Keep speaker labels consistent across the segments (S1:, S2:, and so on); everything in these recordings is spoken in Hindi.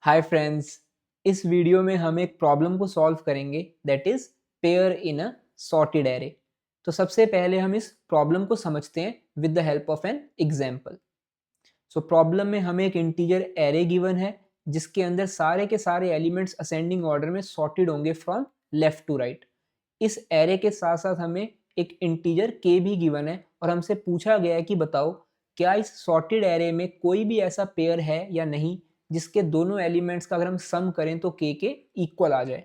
S1: हाय फ्रेंड्स, इस वीडियो में हम एक प्रॉब्लम को सॉल्व करेंगे that is pair in a sorted array. तो सबसे पहले हम इस प्रॉब्लम को समझते हैं with the help of an example. So problem में हमें एक इंटीजर एरे गिवन है जिसके अंदर सारे के सारे एलिमेंट्स असेंडिंग ऑर्डर में सॉर्टेड होंगे फ्रॉम लेफ्ट टू राइट। इस एरे के साथ साथ हमें एक इंटीजर के भी गिवन है और हमसे पूछा गया है कि बताओ क्या इस सॉर्टेड एरे में कोई भी ऐसा पेयर है या नहीं जिसके दोनों एलिमेंट्स का अगर हम सम करें तो के इक्वल आ जाए।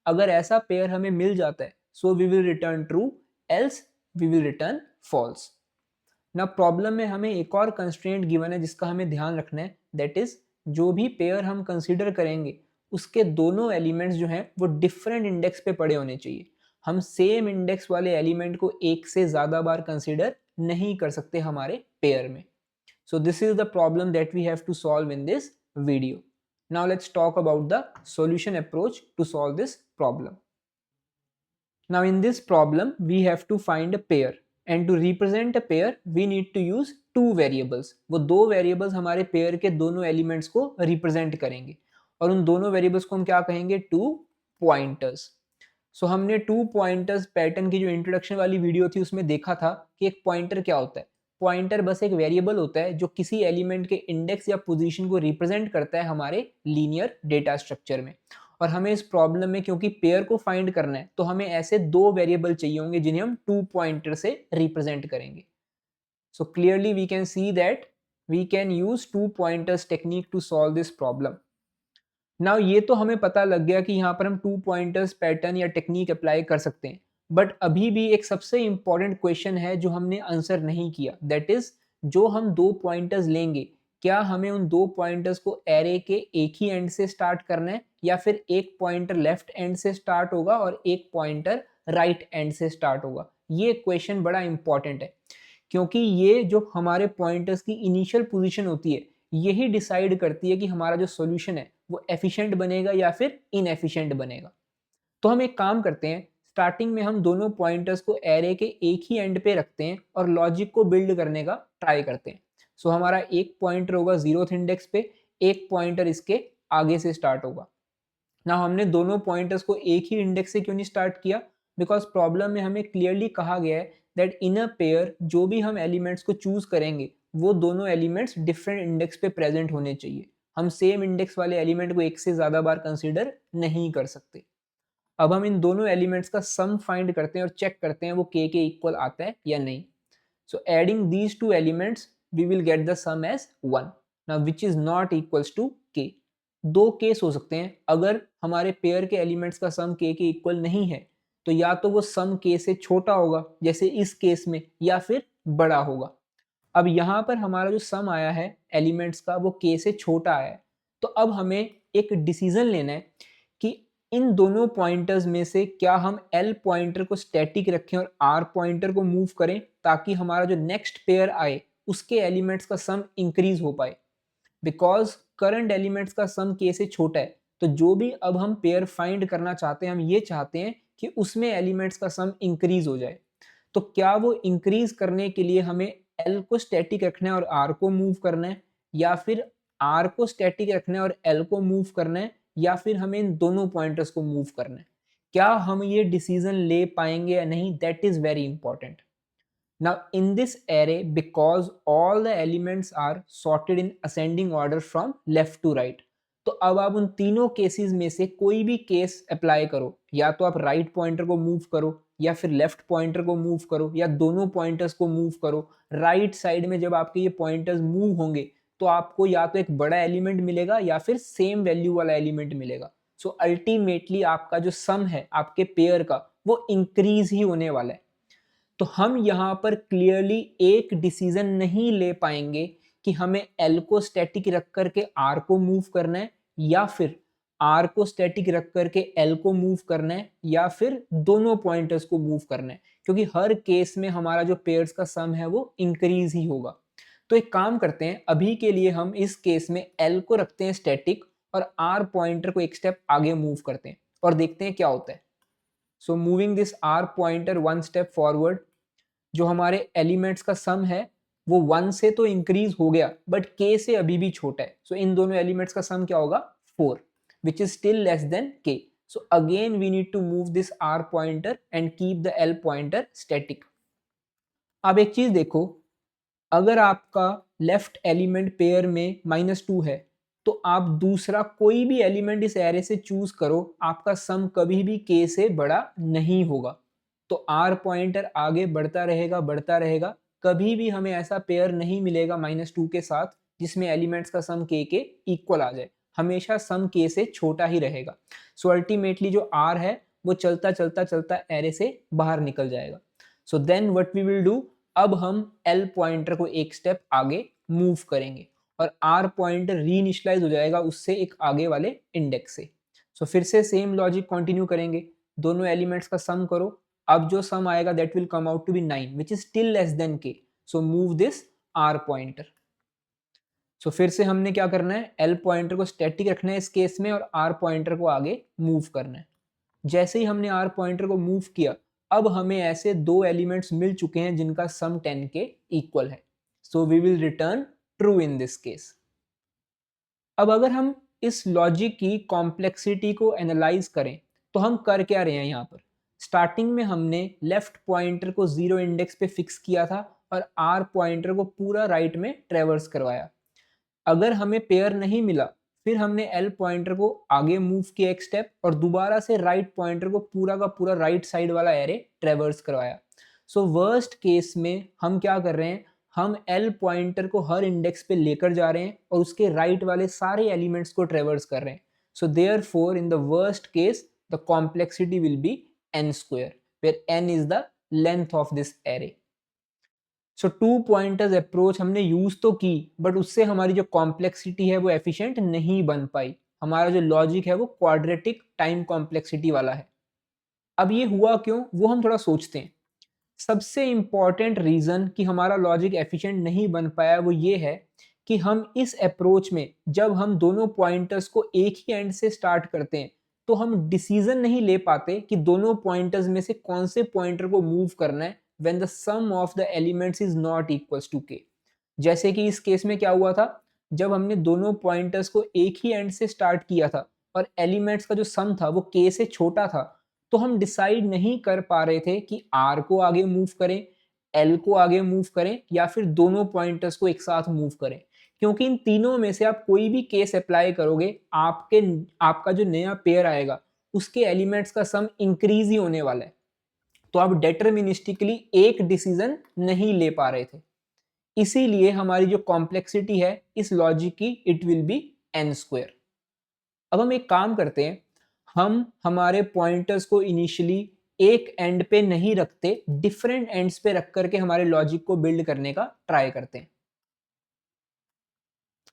S1: अगर ऐसा पेयर हमें मिल जाता है so we will return true, else we will return false. ना प्रॉब्लम में हमें एक और कंस्ट्रेंट गिवन है जिसका हमें ध्यान रखना है दैट इज जो भी पेयर हम कंसीडर करेंगे उसके दोनों एलिमेंट्स जो हैं वो डिफरेंट इंडेक्स पे पड़े होने चाहिए। हम सेम इंडेक्स वाले एलिमेंट को एक से ज़्यादा बार कंसीडर नहीं कर सकते हमारे पेयर में। So this is the problem that we have to solve in this video. Now let's talk about the solution approach to solve this problem. Now in this problem we have to find a pair and to represent a pair we need to use two variables. वो दो variables हमारे pair के दोनों elements को represent करेंगे और उन दोनों variables को हम क्या कहेंगे two pointers. So हमने टू पॉइंटर्स पैटर्न की जो इंट्रोडक्शन वाली वीडियो थी उसमें देखा था कि एक पॉइंटर क्या होता है। पॉइंटर बस एक वेरिएबल होता है जो किसी एलिमेंट के इंडेक्स या पोजीशन को रिप्रेजेंट करता है हमारे लीनियर डेटा स्ट्रक्चर में। और हमें इस प्रॉब्लम में क्योंकि पेयर को फाइंड करना है तो हमें ऐसे दो वेरिएबल चाहिए होंगे जिन्हें हम टू पॉइंटर से रिप्रेजेंट करेंगे। So clearly we can see that we can use two pointers technique to solve this problem. Now ये तो हमें पता लग गया कि यहाँ पर हम टू पॉइंटर्स पैटर्न या टेक्निक अप्लाई कर सकते हैं, बट अभी भी एक सबसे इंपॉर्टेंट क्वेश्चन है जो हमने आंसर नहीं किया दैट इज जो हम दो पॉइंटर्स लेंगे क्या हमें उन दो पॉइंटर्स को एरे के एक ही एंड से स्टार्ट करना है या फिर एक पॉइंटर लेफ्ट एंड से स्टार्ट होगा और एक पॉइंटर राइट एंड से स्टार्ट होगा। ये क्वेश्चन बड़ा इंपॉर्टेंट है क्योंकि ये जो हमारे पॉइंटर्स की इनिशियल पोजीशन होती है यही डिसाइड करती है कि हमारा जो सॉल्यूशन है वो एफिशिएंट बनेगा या फिर इनएफिशिएंट बनेगा। तो हम एक काम करते हैं, स्टार्टिंग में हम दोनों पॉइंटर्स को एरे के एक ही एंड पे रखते हैं और लॉजिक को बिल्ड करने का ट्राई करते हैं। सो हमारा एक पॉइंटर होगा 0th इंडेक्स पे, एक पॉइंटर इसके आगे से स्टार्ट होगा ना। हमने दोनों पॉइंटर्स को एक ही इंडेक्स से क्यों नहीं स्टार्ट किया, बिकॉज प्रॉब्लम में हमें क्लियरली कहा गया है दैट इन अ पेयर जो भी हम एलिमेंट्स को चूज करेंगे वो दोनों एलिमेंट्स डिफरेंट इंडेक्स पे प्रेजेंट होने चाहिए। हम सेम इंडेक्स वाले एलिमेंट को एक से ज्यादा बार कंसीडर नहीं कर सकते। अब हम इन दोनों एलिमेंट्स का सम फाइंड करते हैं और चेक करते हैं वो के इक्वल आता है या नहीं। So adding these two elements we will get the sum as 1 now which is not equals to K. दो केस हो सकते हैं, अगर हमारे पेयर के एलिमेंट्स का सम के इक्वल नहीं है तो या तो वो सम के से छोटा होगा जैसे इस केस में या फिर बड़ा होगा। अब यहाँ पर हमारा जो सम आया है एलिमेंट्स का वो के से छोटा आया है, तो अब हमें एक डिसीजन लेना है कि इन दोनों पॉइंटर्स में से क्या हम एल पॉइंटर को स्टैटिक रखें और आर पॉइंटर को मूव करें ताकि हमारा जो नेक्स्ट पेयर आए उसके एलिमेंट्स का सम इंक्रीज हो पाए। बिकॉज करंट एलिमेंट्स का सम के से छोटा है तो जो भी अब हम पेयर फाइंड करना चाहते हैं हम ये चाहते हैं कि उसमें एलिमेंट्स का सम इंक्रीज हो जाए। तो क्या वो इंक्रीज करने के लिए हमें एल को स्टैटिक रखना है और आर को मूव करना है, या फिर आर को स्टैटिक रखना है और एल को मूव करना है, या फिर हमें इन दोनों पॉइंटर्स को मूव करना है। क्या हम ये डिसीजन ले पाएंगे या नहीं, that is very important. Now in this array, because all the elements are sorted in ascending order from left to right, तो अब आप उन तीनों केसेस में से कोई भी केस अप्लाई करो, या तो आप राइट पॉइंटर को मूव करो या फिर लेफ्ट पॉइंटर को मूव करो या दोनों पॉइंटर्स को मूव करो। राइट साइड में जब आपके ये पॉइंटर्स मूव होंगे तो आपको या तो एक बड़ा एलिमेंट मिलेगा या फिर सेम वैल्यू वाला एलिमेंट मिलेगा। सो अल्टीमेटली आपका जो सम है आपके पेयर का वो इंक्रीज ही होने वाला है। तो हम यहाँ पर क्लियरली एक डिसीजन नहीं ले पाएंगे कि हमें एल को स्टैटिक रख करके आर को मूव करना है या फिर आर को स्टैटिक रख करके एल को मूव करना है या फिर दोनों पॉइंटर्स को मूव करना है, क्योंकि हर केस में हमारा जो पेयर्स का सम है वो इंक्रीज ही होगा। तो एक काम करते हैं, अभी के लिए हम इस केस में एल को रखते हैं स्टैटिक और आर पॉइंटर को एक स्टेप आगे मूव करते हैं और देखते हैं क्या होता है। So moving this R pointer one step forward, जो हमारे एलिमेंट्स का सम है वो 1 से तो इंक्रीज हो गया बट के से अभी भी छोटा है। सो इन दोनों एलिमेंट्स का सम क्या होगा 4 which is still less than k. So again we need to move this r pointer and keep the l pointer static. अब एक चीज देखो, अगर आपका लेफ्ट एलिमेंट पेयर में -2 है तो आप दूसरा कोई भी एलिमेंट इस एरे से चूज करो, आपका सम कभी भी k से बड़ा नहीं होगा. तो r पॉइंटर आगे बढ़ता रहेगा, कभी भी हमें ऐसा पेयर नहीं मिलेगा -2 के साथ जिसमें एलिमेंट्स का सम k के इक्वल आ जाए. हमेशा सम k से छोटा ही रहेगा. सो अल्टीमेटली जो r है वो चलता एरे से बाहर निकल जाएगा. So then what we will do, अब हम L पॉइंटर को एक स्टेप आगे मूव करेंगे और R पॉइंटर रीइनिशियलाइज हो जाएगा उससे एक आगे वाले इंडेक्स से. सो फिर से सेम लॉजिक कंटिन्यू करेंगे, दोनों एलिमेंट्स का सम करो. अब जो सम आएगा that will come out to be 9 which is still less than k. So move this R pointer. So फिर से हमने क्या करना है, L पॉइंटर को स्टैटिक रखना है इस केस में और R पॉइंटर को आगे मूव करना है. जैसे ही हमने R पॉइंटर को मूव किया, अब हमें ऐसे दो एलिमेंट्स मिल चुके हैं जिनका सम 10 के इक्वल है. So we will return true in this case. अब अगर हम इस लॉजिक की कॉम्प्लेक्सिटी को एनालाइज करें तो हम कर क्या रहे हैं यहाँ पर. स्टार्टिंग में हमने लेफ्ट पॉइंटर को 0 इंडेक्स पे फिक्स किया था और R पॉइंटर को पूरा राइट में ट्रेवर्स करवाया. अगर हमें पेयर नहीं मिला, फिर हमने L पॉइंटर को आगे मूव किया एक स्टेप और दोबारा से राइट पॉइंटर को पूरा का पूरा राइट साइड वाला एरे ट्रेवर्स करवाया. सो वर्स्ट केस में हम क्या कर रहे हैं, हम L पॉइंटर को हर इंडेक्स पे लेकर जा रहे हैं और उसके राइट वाले सारे एलिमेंट्स को ट्रेवर्स कर रहे हैं. So therefore in the worst case the complexity will be n square where n is the length of this array. So two pointers approach हमने यूज तो की बट उससे हमारी जो कॉम्प्लेक्सिटी है वो एफिशिएंट नहीं बन पाई. हमारा जो लॉजिक है वो क्वाड्रेटिक टाइम कॉम्प्लेक्सिटी वाला है. अब ये हुआ क्यों, वो हम थोड़ा सोचते हैं. सबसे इंपॉर्टेंट रीजन कि हमारा लॉजिक एफिशिएंट नहीं बन पाया वो ये है कि हम इस अप्रोच में जब हम दोनों पॉइंटर्स को एक ही एंड से स्टार्ट करते हैं तो हम डिसीजन नहीं ले पाते कि दोनों पॉइंटर्स में से कौन से पॉइंटर को मूव करना है when the sum of the elements is not equals to k. जैसे कि इस केस में क्या हुआ था, जब हमने दोनों पॉइंटर्स को एक ही एंड से स्टार्ट किया था और एलिमेंट्स का जो सम था वो k से छोटा था, तो हम डिसाइड नहीं कर पा रहे थे कि r को आगे मूव करें, l को आगे मूव करें या फिर दोनों पॉइंटर्स को एक साथ मूव करें. क्योंकि इन तीनों में से आप कोई भी केस अप्लाई करोगे, आपका जो नया पेयर आएगा उसके एलिमेंट्स का सम इंक्रीज ही होने वाला है. तो आप डेटरमिनिस्टिकली एक डिसीजन नहीं ले पा रहे थे. इसीलिए हमारी जो कॉम्प्लेक्सिटी है इस लॉजिक की it will be n square. अब हम एक काम करते हैं, हम हमारे पॉइंटर्स को इनिशियली एक एंड पे नहीं रखते, डिफरेंट एंड्स पे रख करके हमारे लॉजिक को बिल्ड करने का ट्राई करते हैं.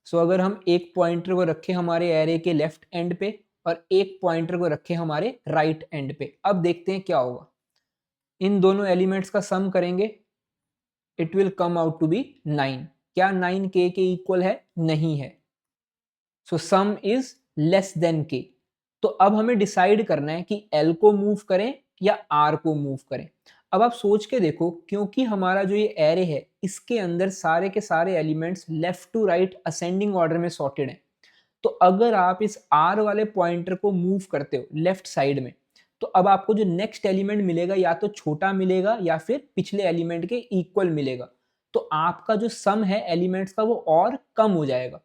S1: सो अगर हम एक पॉइंटर को रखें हमारे एरे के लेफ्ट एंड पे और एक पॉइंटर को रखें हमारे राइट एंड पे, अब देखते हैं क्या होगा. इन दोनों एलिमेंट्स का सम करेंगे, it will come out to be 9. क्या 9 k के इक्वल है? नहीं है. So sum is less than k. तो अब हमें डिसाइड करना है कि L को मूव करें या R को मूव करें. अब आप सोच के देखो, क्योंकि हमारा जो ये एरे है इसके अंदर सारे के सारे elements left to right ascending order में सॉर्टेड हैं. तो अगर आप इस R वाले पॉइंटर को मूव करते हो लेफ्ट साइड में, तो अब आपको जो नेक्स्ट एलिमेंट मिलेगा या तो छोटा मिलेगा या फिर पिछले एलिमेंट के इक्वल मिलेगा. तो आपका जो सम है एलिमेंट्स का वो और कम हो जाएगा.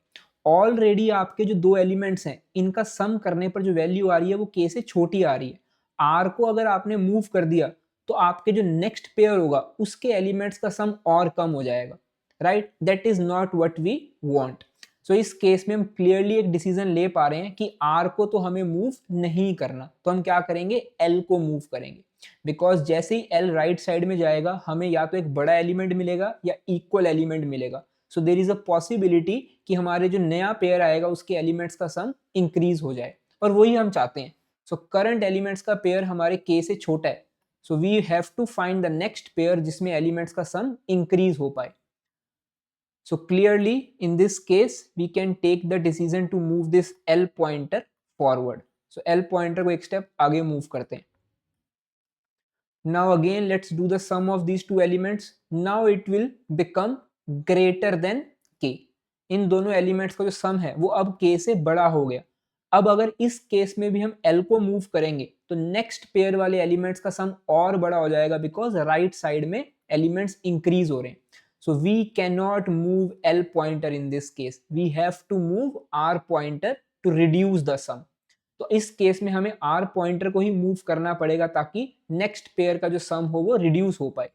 S1: ऑलरेडी आपके जो दो एलिमेंट्स हैं इनका सम करने पर जो वैल्यू आ रही है वो k से छोटी आ रही है. R को अगर आपने मूव कर दिया तो आपके जो नेक्स्ट पेयर होगा उसके एलिमेंट्स का सम और कम हो जाएगा. Right, that is not what we want. So इस केस में हम क्लियरली एक डिसीजन ले पा रहे हैं कि R को तो हमें मूव नहीं करना, तो हम क्या करेंगे, L को मूव करेंगे. बिकॉज जैसे ही L राइट साइड में जाएगा हमें या तो एक बड़ा एलिमेंट मिलेगा या इक्वल एलिमेंट मिलेगा. So there is a possibility कि हमारे जो नया पेयर आएगा उसके एलिमेंट्स का सम इंक्रीज हो जाए और वही हम चाहते हैं. सो करंट एलिमेंट्स का पेयर हमारे k से छोटा है, so we have to find the next pair जिसमें एलिमेंट्स का सम इंक्रीज हो पाए. So clearly in this case we can take the decision to move this L pointer forward. So L pointer को एक step आगे move करते हैं. Now again let's do the sum of these two elements. Now it will become greater than k. इन दोनों एलिमेंट्स का जो सम है वो अब k से बड़ा हो गया. अब अगर इस केस में भी हम L को मूव करेंगे तो नेक्स्ट पेयर वाले एलिमेंट्स का सम और बड़ा हो जाएगा बिकॉज राइट साइड में एलिमेंट्स इंक्रीज हो रहे हैं. So we cannot move L pointer in this case. We have to move R pointer to reduce the sum. तो इस केस में हमें R पॉइंटर को ही मूव करना पड़ेगा ताकि नेक्स्ट पेयर का जो सम हो वो रिड्यूस हो पाए.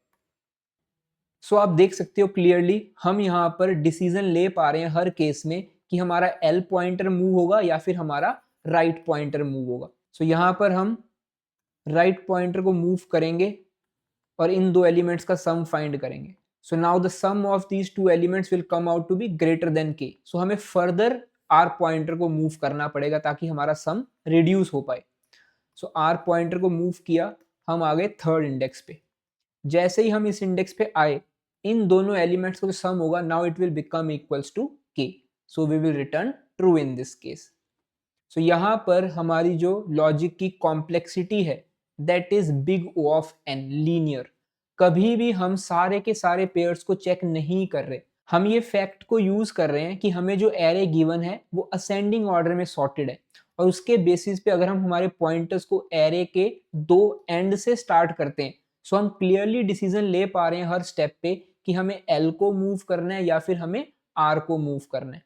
S1: सो आप देख सकते हो क्लियरली हम यहाँ पर डिसीजन ले पा रहे हैं हर केस में कि हमारा L पॉइंटर मूव होगा या फिर हमारा राइट पॉइंटर मूव होगा. सो यहाँ पर हम राइट पॉइंटर को मूव करेंगे और इन दो एलिमेंट्स का सम फाइंड करेंगे. So now the sum of these two elements will come out to be greater than k. So हमें फर्दर r पॉइंटर को मूव करना पड़ेगा ताकि हमारा सम रिड्यूस हो पाए. So r पॉइंटर को मूव किया, हम आ गए थर्ड इंडेक्स पे. जैसे ही हम इस इंडेक्स पे आए, इन दोनों एलिमेंट्स का जो सम होगा now it will become equals to k. So we will return true in this case. So यहाँ पर हमारी जो लॉजिक की कॉम्प्लेक्सिटी है that is big O of n, linear. कभी भी हम सारे के सारे पेयर्स को चेक नहीं कर रहे. हम ये फैक्ट को यूज कर रहे हैं कि हमें जो एरे गिवन है वो असेंडिंग ऑर्डर में सॉर्टेड है और उसके बेसिस पे अगर हम हमारे पॉइंटर्स को एरे के दो एंड से स्टार्ट करते हैं सो हम क्लियरली डिसीजन ले पा रहे हैं हर स्टेप पे कि हमें एल को मूव करना है या फिर हमें आर को मूव करना है.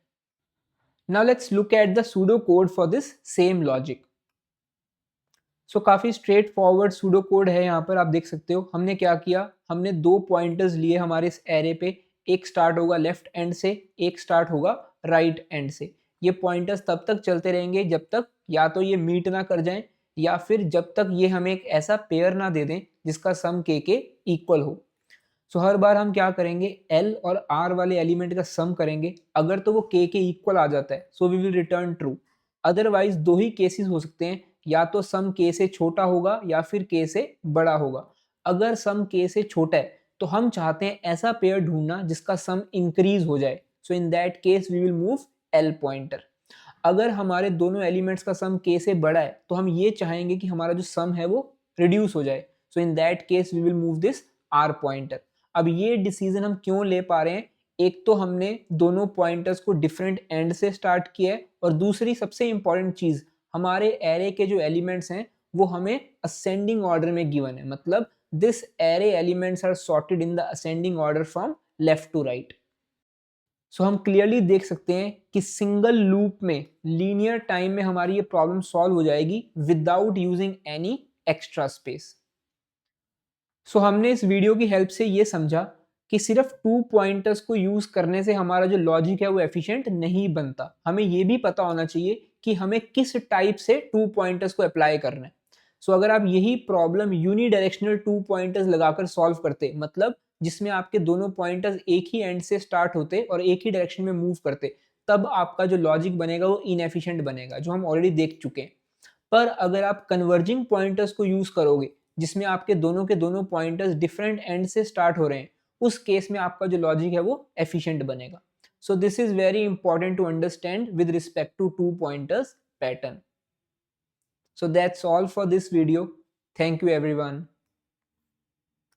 S1: Now let's look at the pseudo code for this same logic. So काफ़ी स्ट्रेट फॉरवर्ड सूडो कोड है. यहाँ पर आप देख सकते हो हमने क्या किया, हमने दो पॉइंटर्स लिए हमारे इस एरे पे. एक स्टार्ट होगा लेफ्ट एंड से, एक स्टार्ट होगा राइट एंड से. ये पॉइंटर्स तब तक चलते रहेंगे जब तक या तो ये मीट ना कर जाएं या फिर जब तक ये हमें एक ऐसा पेयर ना दे दें जिसका सम के इक्वल हो. सो हर बार हम क्या करेंगे, एल और आर वाले एलिमेंट का सम करेंगे. अगर तो वो के इक्वल आ जाता है so we will return true. Otherwise दो ही केसेस हो सकते हैं, या तो सम के से छोटा होगा या फिर के से बड़ा होगा. अगर सम के से छोटा है तो हम चाहते हैं ऐसा पेयर ढूंढना जिसका सम इंक्रीज हो जाए. So in that case we will move L pointer. अगर हमारे दोनों एलिमेंट्स का सम के से बड़ा है तो हम ये चाहेंगे कि हमारा जो सम है वो रिड्यूस हो जाए. So in that case we will move this R pointer. अब ये डिसीजन हम क्यों ले पा रहे हैं, एक तो हमने दोनों पॉइंटर्स को डिफरेंट एंड से स्टार्ट किया है और दूसरी सबसे इंपॉर्टेंट चीज, हमारे एरे के जो एलिमेंट्स हैं वो हमें असेंडिंग ऑर्डर में गिवन है. मतलब this array elements are sorted in the ascending order from left to right. So हम क्लियरली देख सकते हैं कि सिंगल लूप में लीनियर टाइम में हमारी ये प्रॉब्लम सॉल्व हो जाएगी without using any extra space. So हमने इस वीडियो की हेल्प से ये समझा कि सिर्फ टू पॉइंटर्स को यूज करने से हमारा जो लॉजिक है वो एफिशिएंट नहीं बनता. हमें ये भी पता होना चाहिए कि हमें किस टाइप से टू पॉइंटर्स को अप्लाई करना है. सो अगर आप यही प्रॉब्लम यूनिडायरेक्शनल टू पॉइंटर्स लगाकर सॉल्व करते, मतलब जिसमें आपके दोनों पॉइंटर्स एक ही एंड से स्टार्ट होते और एक ही डायरेक्शन में मूव करते, तब आपका जो लॉजिक बनेगा वो इनएफिशिएंट बनेगा, जो हम ऑलरेडी देख चुके हैं. पर अगर आप कन्वर्जिंग पॉइंटर्स को यूज करोगे जिसमें आपके दोनों के दोनों पॉइंटर्स डिफरेंट एंड से स्टार्ट हो रहे हैं, उस केस में आपका जो लॉजिक है वो एफिशिएंट बनेगा. So this is very important to understand with respect to two pointers pattern. So that's all for this video. Thank you everyone.